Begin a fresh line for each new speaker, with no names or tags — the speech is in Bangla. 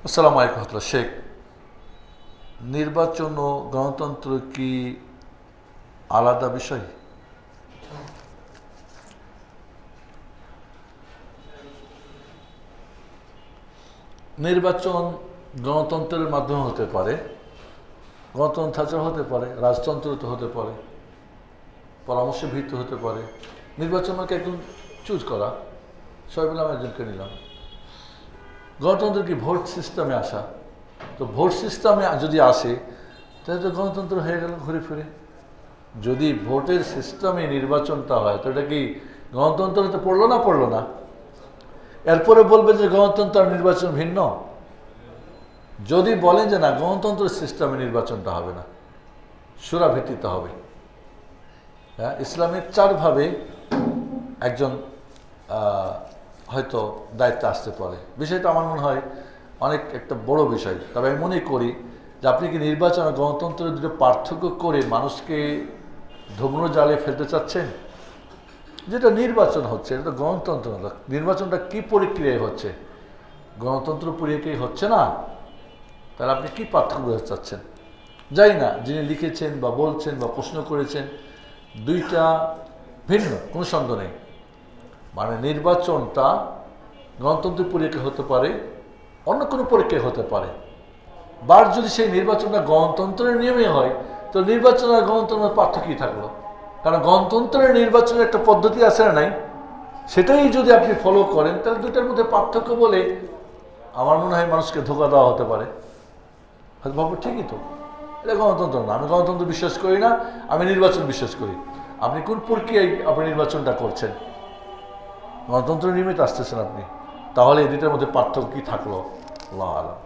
আসসালামু আলাইকুম রহমতুল্লাহ। শেখ, নির্বাচন ও গণতন্ত্র কি আলাদা বিষয়? নির্বাচন গণতন্ত্রের মাধ্যমে হতে পারে, গণতন্ত্র ছাড়া হতে পারে, রাজতন্ত্র তো হতে পারে, পরামর্শের ভিত্তি হতে পারে। নির্বাচন মানে একজন চুজ করা, সবাই মিলে আমি একজনকে নিলাম। গণতন্ত্র কি ভোট সিস্টেমে আসা? তো ভোট সিস্টেমে যদি আসে তাহলে তো গণতন্ত্র হয়ে গেল ঘুরে ফিরে। যদি ভোটের সিস্টেমে নির্বাচনটা হয় তো এটা কি গণতন্ত্রতে পড়লো না? এরপরে বলবে যে গণতন্ত্র আর নির্বাচন ভিন্ন। যদি বলেন যে না, গণতন্ত্রের সিস্টেমে নির্বাচনটা হবে না, সূরা ভিত্তিতে হবে। হ্যাঁ, ইসলামের চারভাবে একজন হয়তো দায়িত্বে আসতে পারে। বিষয়টা আমার মনে হয় অনেক একটা বড় বিষয়। তবে আমি মনে করি যে আপনি কি নির্বাচন আর গণতন্ত্রের দুটো পার্থক্য করে মানুষকে ধূম্র জালে ফেলতে চাচ্ছেন? যেটা নির্বাচন হচ্ছে এটা তো গণতন্ত্র না। নির্বাচনটা কি প্রক্রিয়ায় হচ্ছে? গণতন্ত্র প্রক্রিয়ায় হচ্ছে না। তাহলে আপনি কি পার্থক্য বোঝাতে চাচ্ছেন? যাই না, যিনি লিখেছেন বা বলছেন বা প্রশ্ন করেছেন, দুইটা ভিন্ন, কোনো সন্দেহ নেই। মানে নির্বাচনটা গণতন্ত্রের পরীক্ষা হতে পারে, অন্য কোনো পরীক্ষায় হতে পারে। বার যদি সেই নির্বাচনটা গণতন্ত্রের নিয়মে হয় তো নির্বাচন আর গণতন্ত্রের পার্থক্যই থাকলো। কারণ গণতন্ত্রের নির্বাচনের একটা পদ্ধতি আছে না নাই, সেটাই যদি আপনি ফলো করেন তাহলে দুটার মধ্যে পার্থক্য বলে আমার মনে হয় মানুষকে ধোঁকা দেওয়া হতে পারে। হয়তো ভাবো ঠিকই তো, এটা গণতন্ত্র না, আমি গণতন্ত্র বিশ্বাস করি না, আমি নির্বাচন বিশ্বাস করি। আপনি কোন প্রক্রিয়ায় আপনি নির্বাচনটা করছেন? গণতন্ত্র নিয়মিত আসতেছেন আপনি, তাহলে এই দুটার মধ্যে পার্থক্য কি থাকলো? আল্লাহ আলাম।